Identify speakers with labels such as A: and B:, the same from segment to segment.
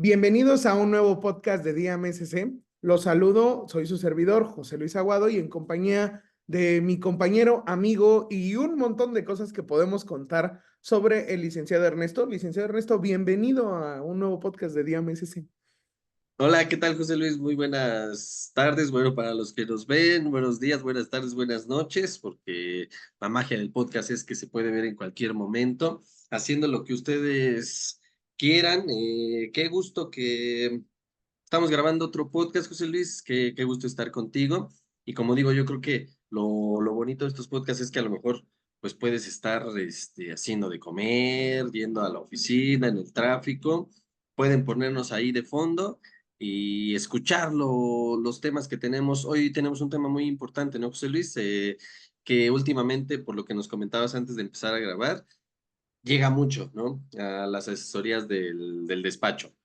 A: Bienvenidos a un nuevo podcast de Día MSC. Los saludo, soy su servidor, José Luis Aguado, y en compañía de mi compañero, amigo y un montón de cosas que podemos contar sobre el licenciado Ernesto. Licenciado Ernesto, bienvenido a un nuevo podcast de Día MSC.
B: Hola, ¿qué tal, José Luis? Muy buenas tardes. Bueno, para los que nos ven, buenos días, buenas tardes, buenas noches, porque la magia del podcast es que se puede ver en cualquier momento, haciendo lo que ustedes quieran. Qué gusto que estamos grabando otro podcast, José Luis. Qué gusto estar contigo. Y como digo, yo creo que lo bonito de estos podcasts es que a lo mejor pues puedes estar haciendo de comer, yendo a la oficina, en el tráfico. Pueden ponernos ahí de fondo y escuchar los temas que tenemos. Hoy tenemos un tema muy importante, ¿no, José Luis? Que últimamente, por lo que nos comentabas antes de empezar a grabar, llega mucho, ¿no? A las asesorías del despacho.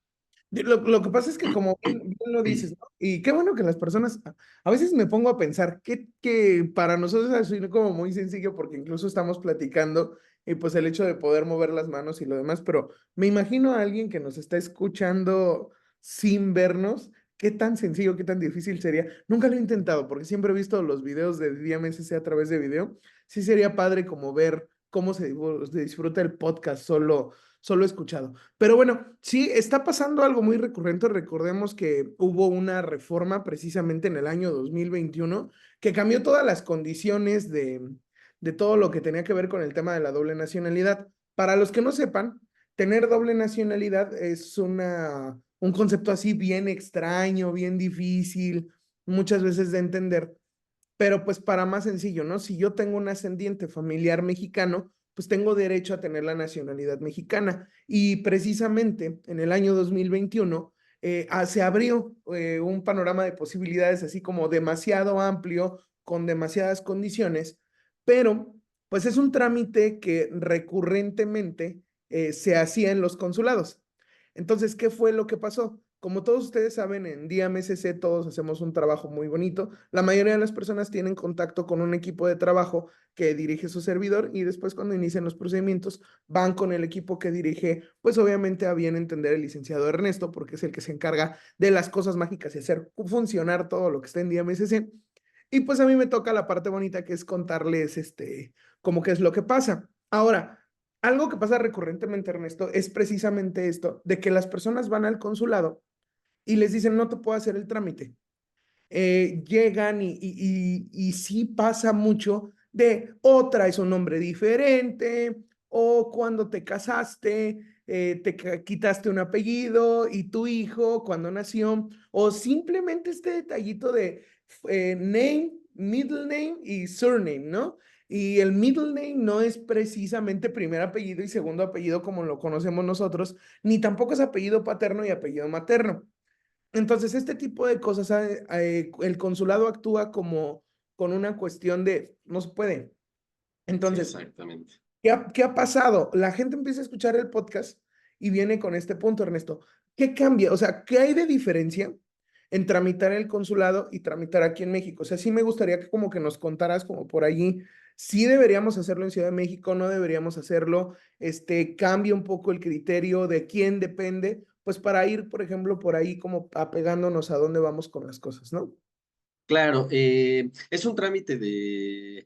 A: Lo que pasa es que como bien lo dices, ¿no? Y qué bueno que las personas, a veces me pongo a pensar que para nosotros es así como muy sencillo porque incluso estamos platicando y pues el hecho de poder mover las manos y lo demás, pero me imagino a alguien que nos está escuchando sin vernos, qué tan sencillo, qué tan difícil sería. Nunca lo he intentado porque siempre he visto los videos de DMSC a través de video. Sí sería padre como ver cómo se disfruta el podcast solo escuchado. Pero bueno, sí, está pasando algo muy recurrente. Recordemos que hubo una reforma precisamente en el año 2021 que cambió todas las condiciones de todo lo que tenía que ver con el tema de la doble nacionalidad. Para los que no sepan, tener doble nacionalidad es un concepto así bien extraño, bien difícil, muchas veces de entender, pero pues para más sencillo, ¿no? Si yo tengo un ascendiente familiar mexicano, pues tengo derecho a tener la nacionalidad mexicana. Y precisamente en el año 2021 se abrió un panorama de posibilidades así como demasiado amplio, con demasiadas condiciones, pero pues es un trámite que recurrentemente se hacía en los consulados. Entonces, ¿qué fue lo que pasó? Como todos ustedes saben, en Día MSC todos hacemos un trabajo muy bonito. La mayoría de las personas tienen contacto con un equipo de trabajo que dirige su servidor y después cuando inician los procedimientos van con el equipo que dirige, pues obviamente a bien entender el licenciado Ernesto, porque es el que se encarga de las cosas mágicas y hacer funcionar todo lo que está en Día MSC. Y pues a mí me toca la parte bonita que es contarles cómo qué es lo que pasa. Ahora, algo que pasa recurrentemente, Ernesto, es precisamente esto, de que las personas van al consulado y les dicen, no te puedo hacer el trámite. Llegan y sí pasa mucho de o traes un nombre diferente o cuando te casaste, quitaste un apellido y tu hijo cuando nació, o simplemente este detallito de name, middle name y surname, ¿no? Y el middle name no es precisamente primer apellido y segundo apellido como lo conocemos nosotros, ni tampoco es apellido paterno y apellido materno. Entonces, este tipo de cosas, el consulado actúa como con una cuestión de no se puede. Entonces,
B: Exactamente.
A: ¿qué ha pasado? La gente empieza a escuchar el podcast y viene con este punto, Ernesto. ¿Qué cambia? O sea, ¿qué hay de diferencia en tramitar el consulado y tramitar aquí en México? O sea, sí me gustaría que como que nos contaras como por allí, si deberíamos hacerlo en Ciudad de México, no deberíamos hacerlo, cambia un poco el criterio de quién depende, pues para ir, por ejemplo, por ahí como apegándonos a dónde vamos con las cosas, ¿no?
B: Claro, es un trámite de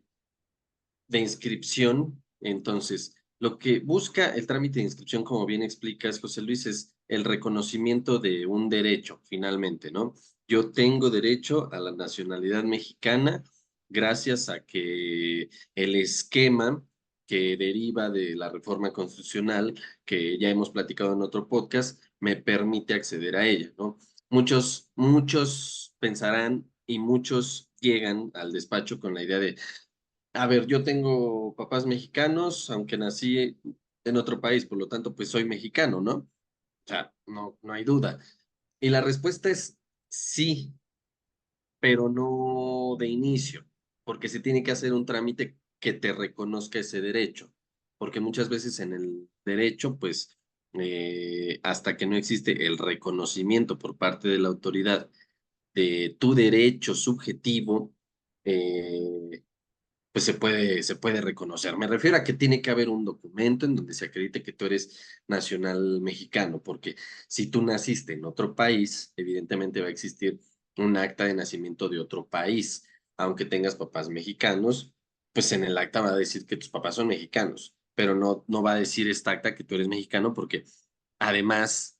B: inscripción. Entonces, lo que busca el trámite de inscripción, como bien explicas, José Luis, es el reconocimiento de un derecho, finalmente, ¿no? Yo tengo derecho a la nacionalidad mexicana gracias a que el esquema que deriva de la reforma constitucional, que ya hemos platicado en otro podcast, me permite acceder a ella, ¿no? Muchos pensarán y muchos llegan al despacho con la idea de, a ver, yo tengo papás mexicanos, aunque nací en otro país, por lo tanto, pues soy mexicano, ¿no? O sea, no hay duda. Y la respuesta es sí, pero no de inicio, porque se tiene que hacer un trámite que te reconozca ese derecho, porque muchas veces en el derecho, pues, hasta que no existe el reconocimiento por parte de la autoridad de tu derecho subjetivo, eh, pues se puede reconocer. Me refiero a que tiene que haber un documento en donde se acredite que tú eres nacional mexicano, porque si tú naciste en otro país, evidentemente va a existir un acta de nacimiento de otro país, aunque tengas papás mexicanos, pues en el acta va a decir que tus papás son mexicanos, pero no va a decir esta acta que tú eres mexicano porque además,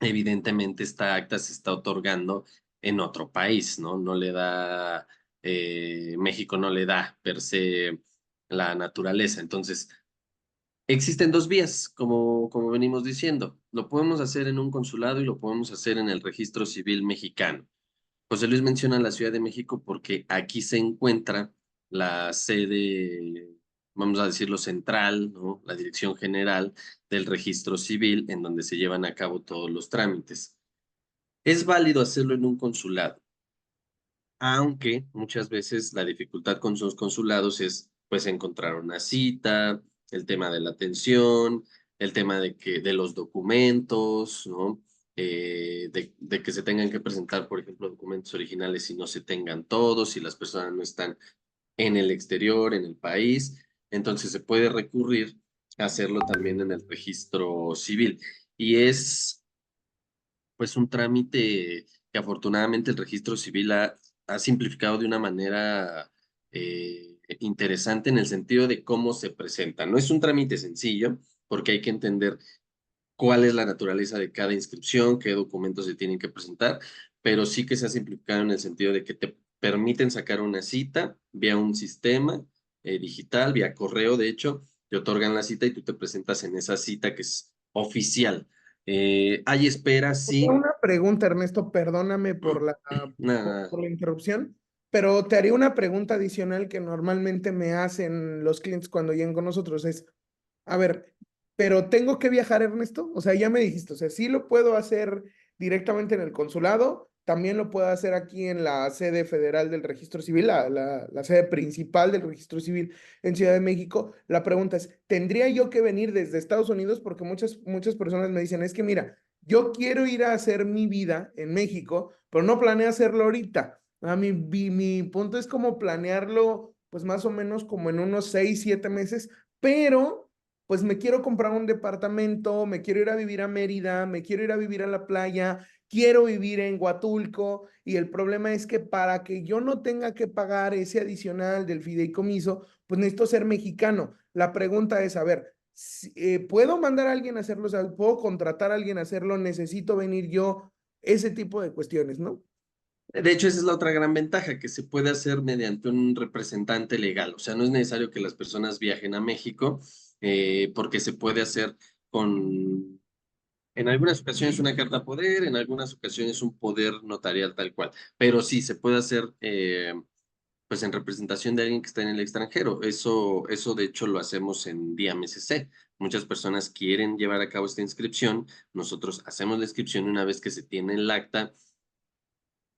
B: evidentemente esta acta se está otorgando en otro país, ¿no? No le da, México no le da per se la naturaleza. Entonces, existen dos vías, como venimos diciendo. Lo podemos hacer en un consulado y lo podemos hacer en el registro civil mexicano. José Luis menciona la Ciudad de México porque aquí se encuentra la sede, vamos a decirlo, central, ¿no? La dirección general del registro civil en donde se llevan a cabo todos los trámites. Es válido hacerlo en un consulado, aunque muchas veces la dificultad con los consulados es pues encontrar una cita, el tema de la atención, el tema de los documentos, ¿no? De que se tengan que presentar, por ejemplo, documentos originales y no se tengan todos, si las personas no están en el exterior, en el país, entonces se puede recurrir a hacerlo también en el registro civil. Y es pues un trámite que afortunadamente el registro civil ha simplificado de una manera interesante en el sentido de cómo se presenta. No es un trámite sencillo porque hay que entender cuál es la naturaleza de cada inscripción, qué documentos se tienen que presentar, pero sí que se ha simplificado en el sentido de que te permiten sacar una cita vía un sistema digital, vía correo, de hecho, te otorgan la cita y tú te presentas en esa cita que es oficial. Hay espera, sí.
A: Una pregunta, Ernesto, perdóname
B: Nada,
A: por la interrupción, pero te haría una pregunta adicional que normalmente me hacen los clientes cuando llegan con nosotros. Es, a ver, pero tengo que viajar, Ernesto. O sea, ya me dijiste, o sea, sí lo puedo hacer directamente en el consulado, también lo puedo hacer aquí en la sede federal del registro civil, la sede principal del registro civil en Ciudad de México. La pregunta es, ¿tendría yo que venir desde Estados Unidos? Porque muchas personas me dicen, es que mira, yo quiero ir a hacer mi vida en México, pero no planeo hacerlo ahorita. Mi punto es como planearlo, pues más o menos como en unos 6, 7 meses, pero pues me quiero comprar un departamento, me quiero ir a vivir a Mérida, me quiero ir a vivir a la playa, quiero vivir en Huatulco y el problema es que para que yo no tenga que pagar ese adicional del fideicomiso, pues necesito ser mexicano. La pregunta es, a ver, ¿puedo mandar a alguien a hacerlo? O sea, ¿puedo contratar a alguien a hacerlo? ¿Necesito venir yo? Ese tipo de cuestiones, ¿no?
B: de hecho, esa es la otra gran ventaja, que se puede hacer mediante un representante legal. O sea, no es necesario que las personas viajen a México, porque se puede hacer con, en algunas ocasiones una carta poder, en algunas ocasiones un poder notarial tal cual. Pero sí, se puede hacer, pues en representación de alguien que está en el extranjero. Eso de hecho lo hacemos en Día MSC. Muchas personas quieren llevar a cabo esta inscripción. Nosotros hacemos la inscripción y una vez que se tiene el acta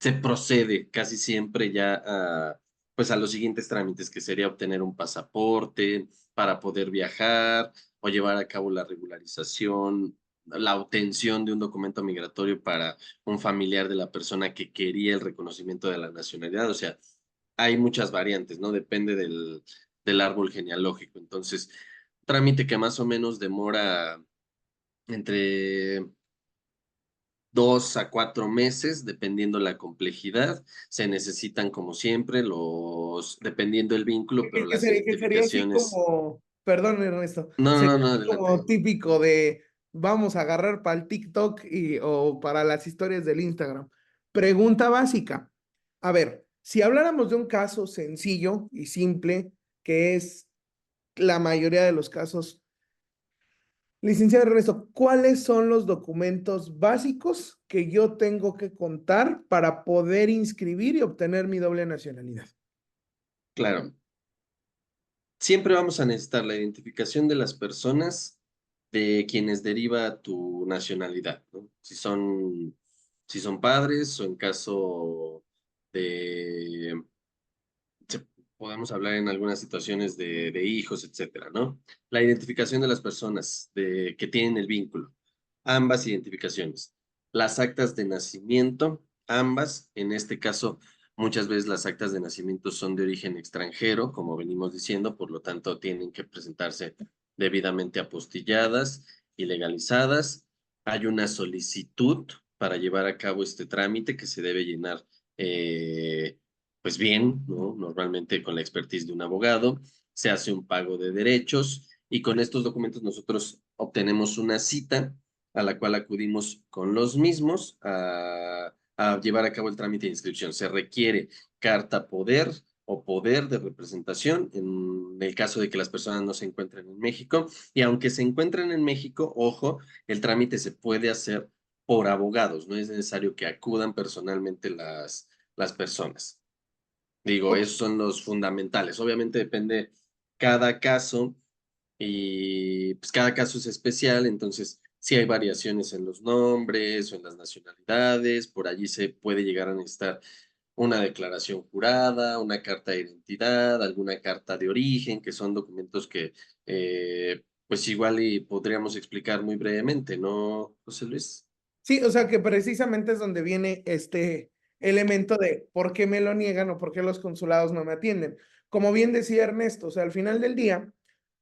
B: se procede casi siempre ya pues a los siguientes trámites, que sería obtener un pasaporte para poder viajar o llevar a cabo la regularización, la obtención de un documento migratorio para un familiar de la persona que quería el reconocimiento de la nacionalidad. O sea, hay muchas variantes, ¿no? Depende del árbol genealógico. Entonces, trámite que más o menos demora entre 2 a 4 meses, dependiendo la complejidad. Se necesitan, como siempre, dependiendo del vínculo, pero las
A: Que sería así
B: identificaciones.
A: como, perdón Ernesto,
B: No, no,
A: sería
B: no,
A: como
B: adelante.
A: típico de vamos a agarrar para el TikTok o para las historias del Instagram. Pregunta básica. A ver, si habláramos de un caso sencillo y simple, que es la mayoría de los casos, licenciado Ernesto, ¿cuáles son los documentos básicos que yo tengo que contar para poder inscribir y obtener mi doble nacionalidad?
B: Claro, siempre vamos a necesitar la identificación de las personas de quienes deriva tu nacionalidad, ¿no? Si son padres o en caso de se- podemos hablar en algunas situaciones de hijos, etcétera, ¿no? La identificación de las personas que tienen el vínculo, ambas identificaciones. Las actas de nacimiento, ambas, en este caso, Muchas veces las actas de nacimiento son de origen extranjero, como venimos diciendo, por lo tanto tienen que presentarse debidamente apostilladas y legalizadas. Hay una solicitud para llevar a cabo este trámite que se debe llenar, pues bien, ¿no? Normalmente con la expertise de un abogado. Se hace un pago de derechos y con estos documentos nosotros obtenemos una cita a la cual acudimos con los mismos a llevar a cabo el trámite de inscripción. Se requiere carta poder o poder de representación en el caso de que las personas no se encuentren en México. Y aunque se encuentren en México, ojo, el trámite se puede hacer por abogados, no es necesario que acudan personalmente las personas. Digo,
A: Ok.
B: esos son los fundamentales. Obviamente depende cada caso y pues cada caso es especial, entonces sí hay variaciones en los nombres o en las nacionalidades, por allí se puede llegar a necesitar una declaración jurada, una carta de identidad, alguna carta de origen, que son documentos que pues igual y podríamos explicar muy brevemente, ¿no, José Luis?
A: Sí, o sea que precisamente es donde viene este elemento de por qué me lo niegan o por qué los consulados no me atienden. Como bien decía Ernesto, o sea, al final del día,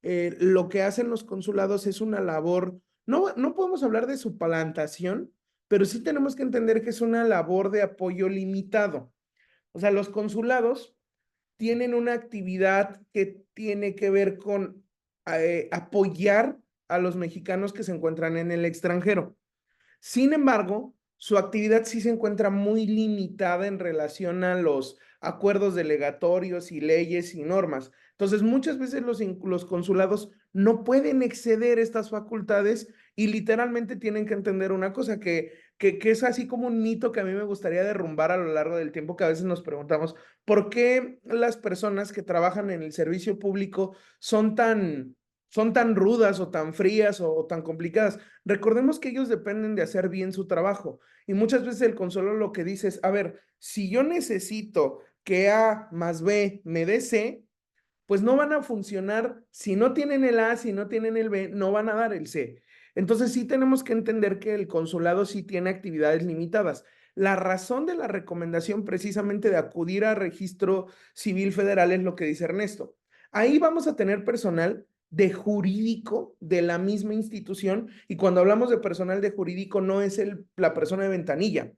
A: lo que hacen los consulados es una labor, no podemos hablar de suplantación, pero sí tenemos que entender que es una labor de apoyo limitado. O sea, los consulados tienen una actividad que tiene que ver con apoyar a los mexicanos que se encuentran en el extranjero. Sin embargo, su actividad sí se encuentra muy limitada en relación a los acuerdos delegatorios y leyes y normas. Entonces, muchas veces los consulados no pueden exceder estas facultades y literalmente tienen que entender una cosa, que es así como un mito que a mí me gustaría derrumbar a lo largo del tiempo, que a veces nos preguntamos, ¿por qué las personas que trabajan en el servicio público son tan rudas o tan frías o tan complicadas? Recordemos que ellos dependen de hacer bien su trabajo y muchas veces el consuelo lo que dice es, a ver, si yo necesito que A más B me dé C, pues no van a funcionar, si no tienen el A, si no tienen el B, no van a dar el C. Entonces sí tenemos que entender que el consulado sí tiene actividades limitadas. La razón de la recomendación precisamente de acudir a registro civil federal es lo que dice Ernesto. Ahí vamos a tener personal de jurídico de la misma institución y cuando hablamos de personal de jurídico no es la persona de ventanilla,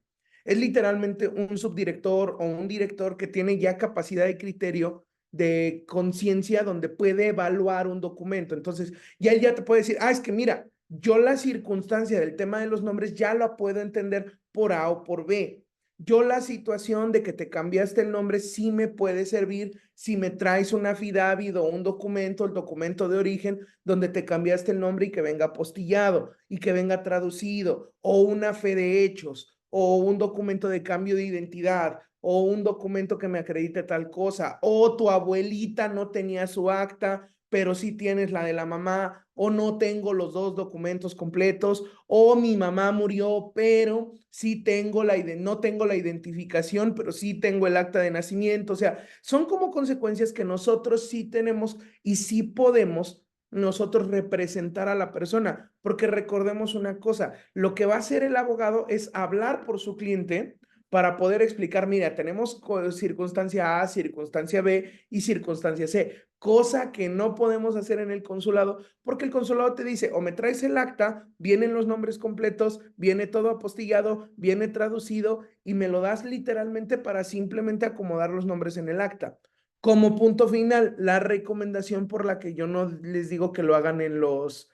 A: es literalmente un subdirector o un director que tiene ya capacidad de criterio de conciencia donde puede evaluar un documento. Entonces, ya él ya te puede decir, es que mira, yo la circunstancia del tema de los nombres ya la puedo entender por A o por B. Yo la situación de que te cambiaste el nombre sí me puede servir si me traes una affidavit o un documento, el documento de origen, donde te cambiaste el nombre y que venga apostillado y que venga traducido, o una fe de hechos, o un documento de cambio de identidad, o un documento que me acredite tal cosa, o tu abuelita no tenía su acta, pero sí tienes la de la mamá, o no tengo los dos documentos completos, o mi mamá murió, pero sí tengo no tengo la identificación, pero sí tengo el acta de nacimiento. O sea, son como consecuencias que nosotros sí tenemos y sí podemos nosotros representar a la persona, porque recordemos una cosa, lo que va a hacer el abogado es hablar por su cliente para poder explicar, mira, tenemos circunstancia A, circunstancia B y circunstancia C, cosa que no podemos hacer en el consulado, porque el consulado te dice, o me traes el acta, vienen los nombres completos, viene todo apostillado, viene traducido y me lo das literalmente para simplemente acomodar los nombres en el acta. Como punto final, la recomendación por la que yo no les digo que lo hagan en los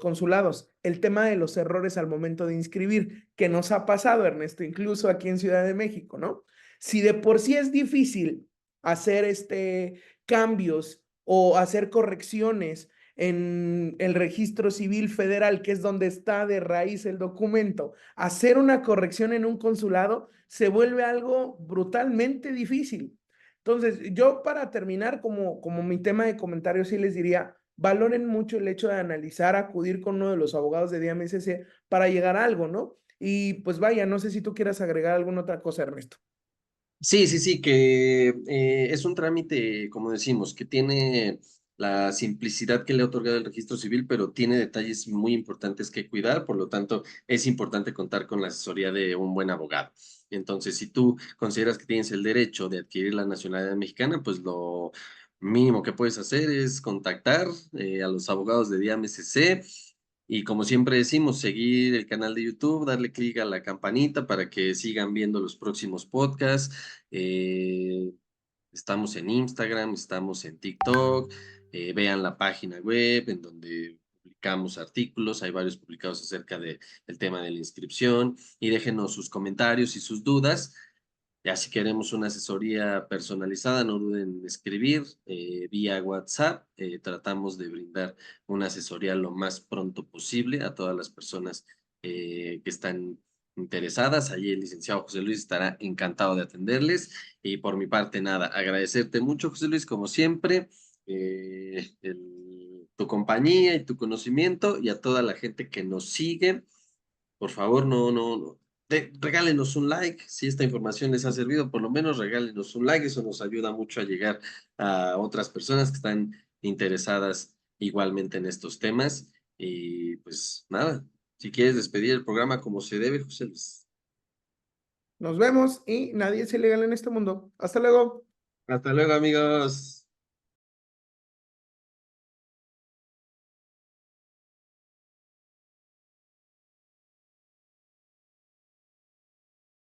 A: consulados, el tema de los errores al momento de inscribir, que nos ha pasado, Ernesto, incluso aquí en Ciudad de México, ¿no? Si de por sí es difícil hacer cambios o hacer correcciones en el registro civil federal, que es donde está de raíz el documento, hacer una corrección en un consulado se vuelve algo brutalmente difícil. Entonces, yo para terminar, como mi tema de comentario, sí les diría, valoren mucho el hecho de analizar, acudir con uno de los abogados de DMSC para llegar a algo, ¿no? Y pues vaya, no sé si tú quieras agregar alguna otra cosa, Ernesto.
B: Sí, sí, sí, que es un trámite, como decimos, que tiene la simplicidad que le ha otorgado el registro civil, pero tiene detalles muy importantes que cuidar, por lo tanto, es importante contar con la asesoría de un buen abogado. Entonces, si tú consideras que tienes el derecho de adquirir la nacionalidad mexicana, pues lo mínimo que puedes hacer es contactar a los abogados de Diam SC y como siempre decimos, seguir el canal de YouTube, darle clic a la campanita para que sigan viendo los próximos podcasts. Estamos en Instagram, estamos en TikTok, vean la página web en donde publicamos artículos, hay varios publicados acerca del tema de la inscripción y déjenos sus comentarios y sus dudas. Ya si queremos una asesoría personalizada, no duden en escribir vía WhatsApp. Tratamos de brindar una asesoría lo más pronto posible a todas las personas que están interesadas. Allí el licenciado José Luis estará encantado de atenderles. Y por mi parte, nada, agradecerte mucho, José Luis, como siempre, tu compañía y tu conocimiento y a toda la gente que nos sigue. Por favor, no regálenos un like, si esta información les ha servido, por lo menos regálenos un like, eso nos ayuda mucho a llegar a otras personas que están interesadas igualmente en estos temas. Y pues nada, si quieres despedir el programa como se debe, José Luis.
A: Nos vemos y nadie es ilegal en este mundo. Hasta luego.
B: Hasta luego, amigos.